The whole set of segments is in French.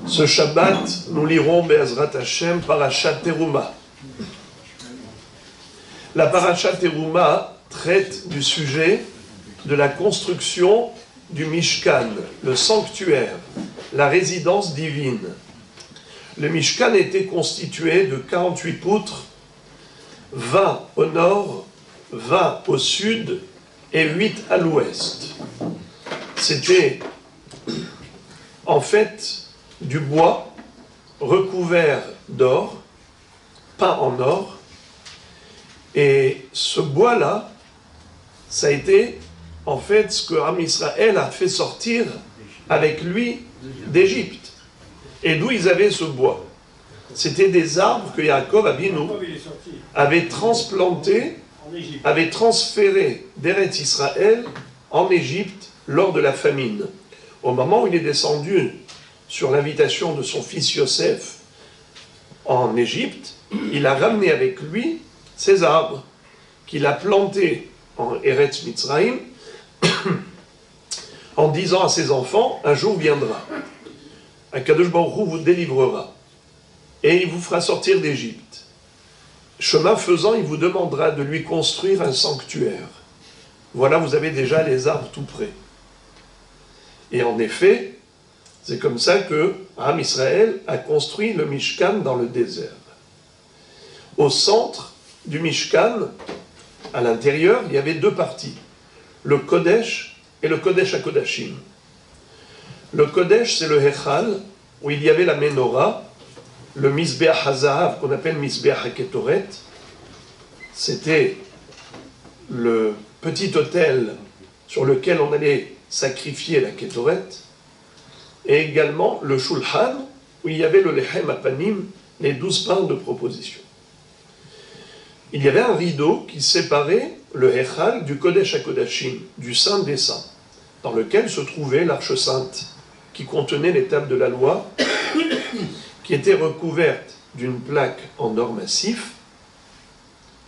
Ce Shabbat, nous lirons Be'ezrat Hashem Parashat Teruma. La Parashat Teruma traite du sujet de la construction du Mishkan, le sanctuaire, la résidence divine. Le Mishkan était constitué de 48 poutres, 20 au nord, 20 au sud et 8 à l'ouest. C'était en fait du bois recouvert d'or, peint en or, et ce bois-là, ça a été en fait ce que Am Israël a fait sortir avec lui d'Égypte. Et d'où ils avaient ce bois? C'était des arbres que Yaakov Avinu avait transplantés, avait transférés d'Eretz Israël en Égypte lors de la famine. Au moment où il est descendu sur l'invitation de son fils Yosef en Égypte, il a ramené avec lui ces arbres qu'il a plantés en Eretz Mitzrayim en disant à ses enfants, un jour viendra, Akadosh Baruch Hu vous délivrera et il vous fera sortir d'Égypte. Chemin faisant, il vous demandera de lui construire un sanctuaire. Voilà, vous avez déjà les arbres tout prêts. Et en effet, c'est comme ça que Am Israël a construit le Mishkan dans le désert. Au centre du Mishkan, à l'intérieur, il y avait deux parties, le Kodesh et le Kodesh HaKodashim. Le Kodesh, c'est le Hechal, où il y avait la Menorah, le Mizbeach HaZahav, qu'on appelle Mizbeach HaKetoret. C'était le petit autel sur lequel on allait sacrifier la Ketoret, et également le Shulchan, où il y avait le Lechem Apanim, les 12 pains de proposition. Il y avait un rideau qui séparait le Hechal du Kodesh HaKodashim, du Saint des Saints, dans lequel se trouvait l'Arche Sainte, qui contenait les tables de la loi, qui était recouverte d'une plaque en or massif,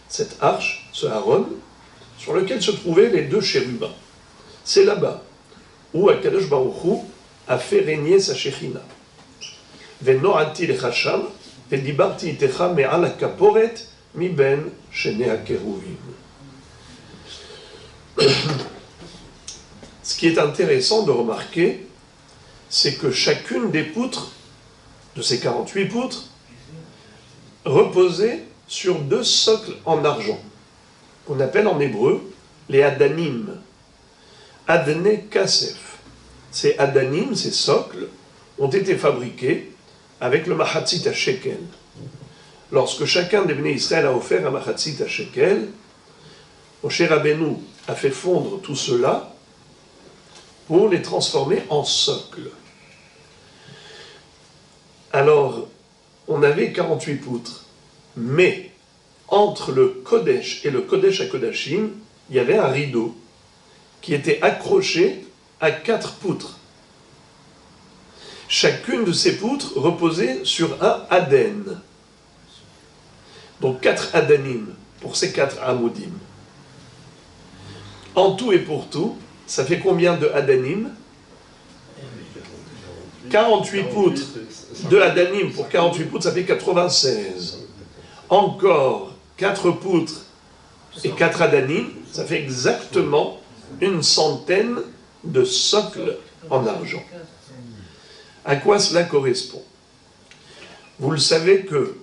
cette arche, ce Aaron, sur lequel se trouvaient les deux chérubins. C'est là-bas où Akadosh Baruch Hu a fait régner sa Shechina. Ve'no'ati lechasham, ve'dibarti itecha me'al hakaporet miben shenei hakeruvim. Ce qui est intéressant de remarquer, c'est que chacune des poutres, de ces 48 poutres, reposait sur deux socles en argent, qu'on appelle en hébreu les Adanim. Adne Kasef. Ces Adanim, ces socles, ont été fabriqués avec le Mahatzit à Shekel. Lorsque chacun des Bnei Israël a offert un Mahatzit à Shekel, Moshe Rabbeinu a fait fondre tout cela pour les transformer en socles. Alors, on avait 48 poutres, mais entre le Kodesh et le Kodesh HaKodashim, il y avait un rideau qui était accroché à 4 poutres. Chacune de ces poutres reposait sur un Aden. Donc 4 Adanim pour ces 4 Amoudim. En tout et pour tout, ça fait combien de Adanim? 48 poutres. 2 Adanim pour 48 poutres, ça fait 96. Encore 4 poutres et 4 Adanim, ça fait exactement une centaine de socles en argent. À quoi cela correspond? Vous le savez que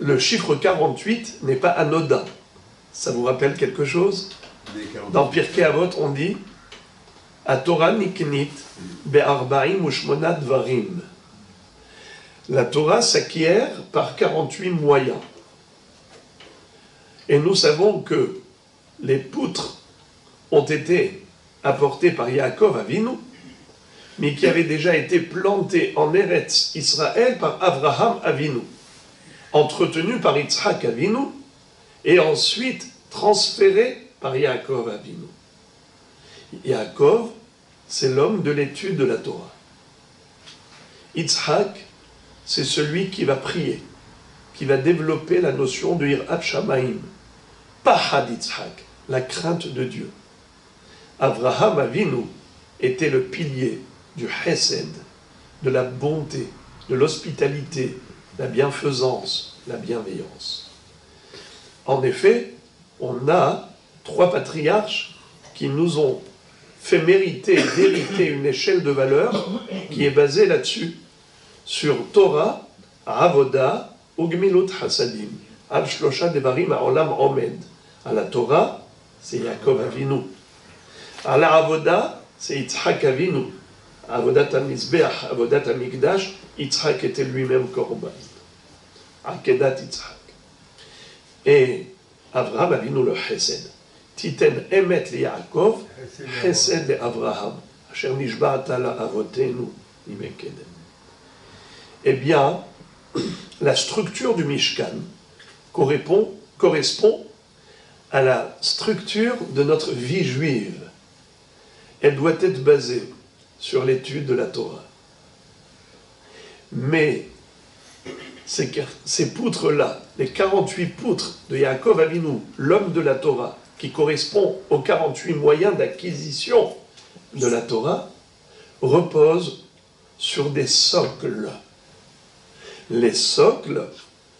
le chiffre 48 n'est pas anodin. Ça vous rappelle quelque chose? Dans Pirkei Avot, on dit « Torah niknit be'arba'im u'shmona dvarim » La Torah s'acquiert par 48 moyens. Et nous savons que les poutres ont été apportées par Yaakov Avinu, mais qui avaient déjà été plantées en Eretz Israël par Avraham Avinu, entretenues par Yitzhak Avinu, et ensuite transférées par Yaakov Avinu. Yaakov, c'est l'homme de l'étude de la Torah. Yitzhak, c'est celui qui va prier, qui va développer la notion de Yirat Shamayim, Pahad Yitzhak, la crainte de Dieu. Avraham Avinu était le pilier du chesed, de la bonté, de l'hospitalité, la bienfaisance, la bienveillance. En effet, on a 3 patriarches qui nous ont fait mériter, d'hériter une échelle de valeur qui est basée là-dessus, sur Torah, Avoda, Ugmilut Hasadim, Al Shlosha Devarim Ha'olam Omed. À la Torah, c'est Yaakov Avinu. À la Avoda, c'est Yitzhak Avinu. Avodat HaMizbeach, Avodat HaMikdash, Yitzhak était lui-même Korban. Akedat Yitzhak. Et Avraham Avinu le Chesed. Titen Emet le Yaakov, Chesed le Avraham. Asher Nishba'ata la Avotenu, Imekedem. Eh bien, la structure du Mishkan correspond à la structure de notre vie juive. Elle doit être basée sur l'étude de la Torah. Mais ces poutres-là, les 48 poutres de Yaakov Avinu, l'homme de la Torah, qui correspond aux 48 moyens d'acquisition de la Torah, reposent sur des socles. Les socles,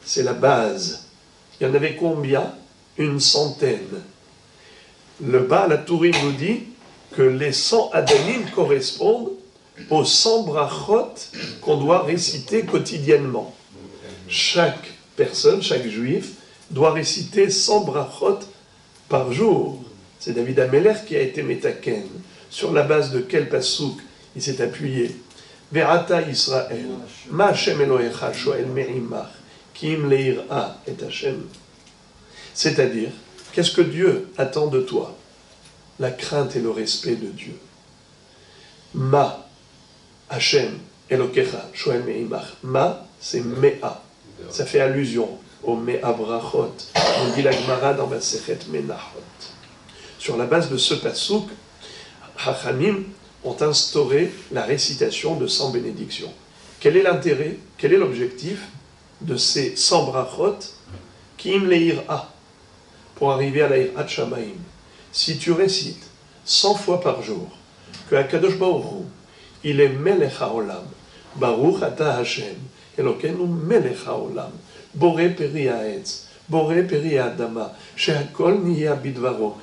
c'est la base. Il y en avait combien? Une centaine. Le Baal HaTurim nous dit que les 100 Adanim correspondent aux 100 brachot qu'on doit réciter quotidiennement. Chaque personne, chaque juif, doit réciter 100 brachot par jour. C'est David Ameler qui a été métaken. Sur la base de quel pasouk il s'est appuyé? Ve'ata Yisrael, ma Hashem Elohecha shoel me'imach, ki im le'ira et Hashem. C'est-à-dire, qu'est-ce que Dieu attend de toi? La crainte et le respect de Dieu. Ma Hashem Elokecha shoel me'imach. Ma, c'est Mea. Ça fait allusion au Mea Brachot. On dit la Gemara dans Masechet Menachot. Sur la base de ce pasouk, Hachamim ont instauré la récitation de 100 bénédictions. Quel est l'intérêt, quel est l'objectif de ces 100 brachot qui im le'ira, pour arriver à la Yirat Shamayim? Si tu récites 100 fois par jour que Akadosh Baruch Hu, il est Melech HaOlam, Baruch Ata Hashem, Elokenu Melech HaOlam, Boré Peri Ha'etz, Boré Peri Ha'adama, She'akol Niya Bidvaro,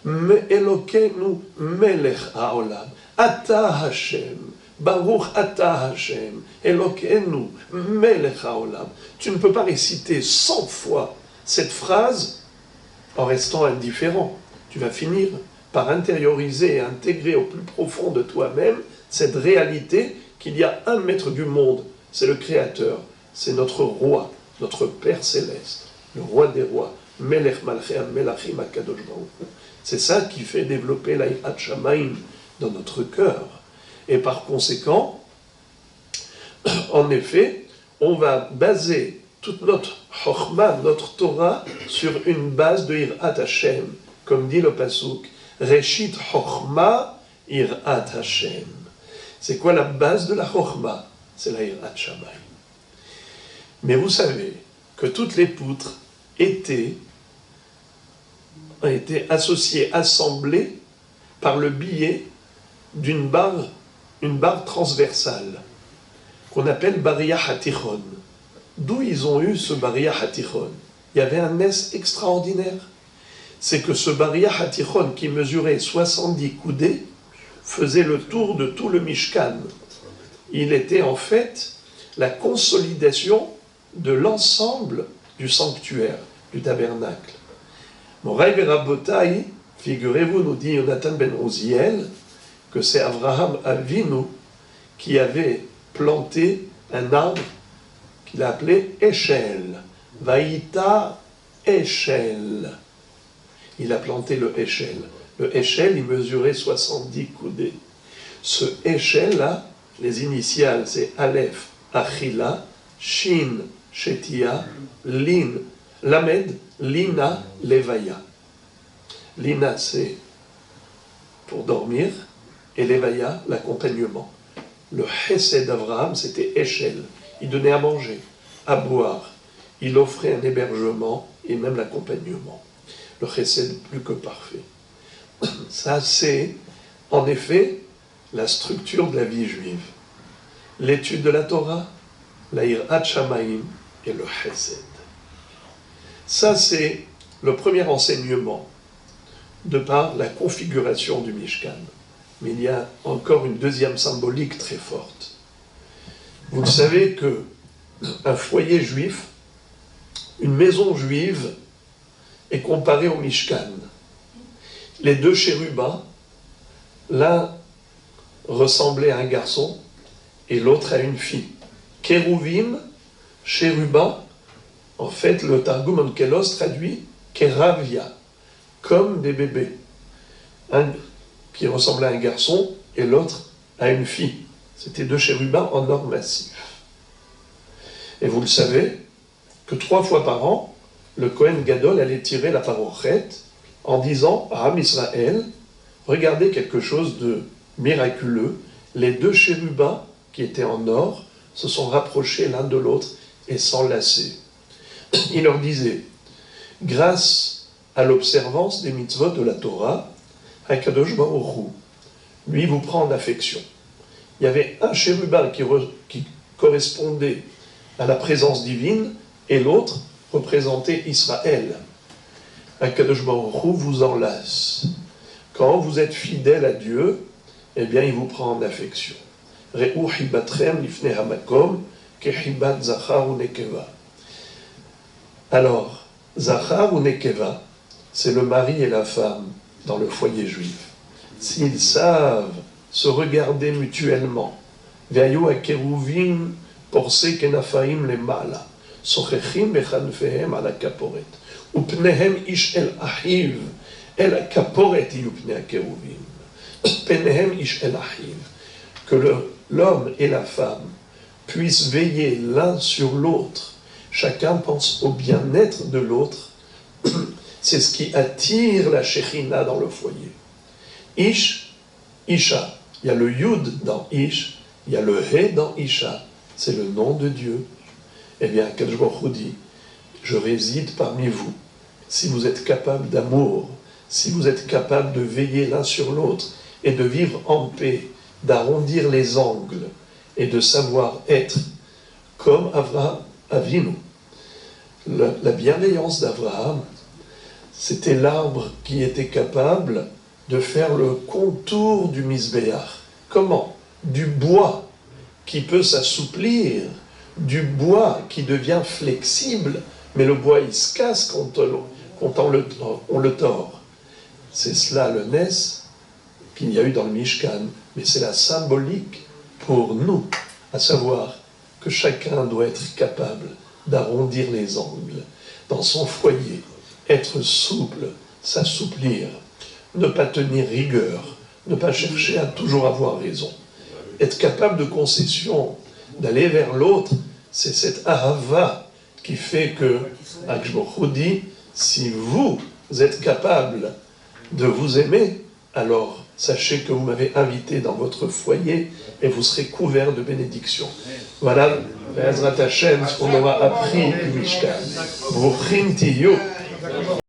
Elokenu Melech HaOlam, Ata Hashem, Baruch Ata Hashem, Elokenu Melech HaOlam. Tu ne peux pas réciter 100 fois cette phrase en restant indifférent. Tu vas finir par intérioriser et intégrer au plus profond de toi-même cette réalité qu'il y a un maître du monde, c'est le Créateur, c'est notre roi, notre Père céleste, le roi des rois, Melech Malchei Melachim HaKadosh Baruch Hu. C'est ça qui fait développer la Yirat Shamayim dans notre cœur. Et par conséquent, en effet, on va baser toute notre Chokhmah, notre Torah, sur une base de Yirat Hashem. Comme dit le Pasuk, Reshit Chokhmah Yirat Hashem. C'est quoi la base de la Chokhmah? C'est la Yirat Shamayim. Mais vous savez que toutes les poutres ont été associées, assemblées par le biais d'une barre, une barre transversale, qu'on appelle Bariya Hatichon. D'où ils ont eu ce Bariya Hatichon? Il y avait un nes extraordinaire. C'est que ce Bariya Hatichon, qui mesurait 70 coudées, faisait le tour de tout le Mishkan. Il était en fait la consolidation de l'ensemble du sanctuaire, du tabernacle. Moraï Verabotaï, figurez-vous, nous dit Jonathan ben Uziel, que c'est Avraham Avinu qui avait planté un arbre qu'il a appelé Eshel. Vaïta Eshel. Il a planté le Eshel. Le Eshel, il mesurait 70 coudées. Ce Eshel-là, les initiales, c'est Aleph, Achila, Shin, Shetia, Lin, Lamed, Lina, Levaya. Lina, c'est pour dormir, et Levaya, l'accompagnement. Le Chesed d'Avraham, c'était Eshel. Il donnait à manger, à boire. Il offrait un hébergement et même l'accompagnement. Le Chesed plus que parfait. Ça, c'est en effet la structure de la vie juive. L'étude de la Torah, la Hirat Shamayim et le Chesed. Ça, c'est le premier enseignement de par la configuration du Mishkan. Mais il y a encore une deuxième symbolique très forte. Vous le savez que un foyer juif, une maison juive, est comparée au Mishkan. Les deux chérubins, l'un ressemblait à un garçon et l'autre à une fille. Kérouvim, chérubin, en fait, le Targum Onkelos traduit Kéravia, comme des bébés. Un qui ressemblait à un garçon et l'autre à une fille. C'était deux chérubins en or massif. Et vous le savez que 3 fois par an, le Kohen Gadol allait tirer la parochet en disant à Am Israël, regardez quelque chose de miraculeux, les deux chérubins qui étaient en or se sont rapprochés l'un de l'autre et s'enlaçaient. Il leur disait, grâce à l'observance des mitzvot de la Torah, HaKadosh Baruch Hu, lui vous prend en affection. Il y avait un chérubin qui correspondait à la présence divine et l'autre représentait Israël. HaKadosh Baruch Hu vous enlace. Quand vous êtes fidèle à Dieu, eh bien il vous prend en affection. Re'u hibatrem lifnei hamakom kehibat zachar ou nekeva. Alors, zachar ou nekeva, c'est le mari et la femme dans le foyer juif. S'ils savent se regarder mutuellement, ve'ayu hakeruvim porsei kenafaim lemala, sochechim bechanfehem ala kaporet, upnehem ish el ahiv, el kaporet iyu pnei hakeruvim, penehem ish el ahiv, que l'homme et la femme puissent veiller l'un sur l'autre, chacun pense au bien-être de l'autre, c'est ce qui attire la Shekhinah dans le foyer. Ish, Isha, il y a le Yud dans Ish, il y a le He dans Isha, c'est le nom de Dieu. Eh bien, Kadosh Baruch Hu dit, je réside parmi vous. Si vous êtes capable d'amour, si vous êtes capable de veiller l'un sur l'autre et de vivre en paix, d'arrondir les angles et de savoir être comme Avraham Avinu. La bienveillance d'Abraham, c'était l'arbre qui était capable de faire le contour du Misbéach. Comment? Du bois qui peut s'assouplir, du bois qui devient flexible, mais le bois il se casse quand on le tord. C'est cela le Nes qu'il y a eu dans le Mishkan, mais c'est la symbolique pour nous, à savoir que chacun doit être capable d'arrondir les angles dans son foyer, être souple, s'assouplir, ne pas tenir rigueur, ne pas chercher à toujours avoir raison. Être capable de concession, d'aller vers l'autre, c'est cette ahava qui fait que, Akshbochou dit, si vous êtes capable de vous aimer, alors sachez que vous m'avez invité dans votre foyer et vous serez couvert de bénédictions. Voilà, Be'ezrat Hashem, ce qu'on aura appris du Mishkan. Bruchim tiyu.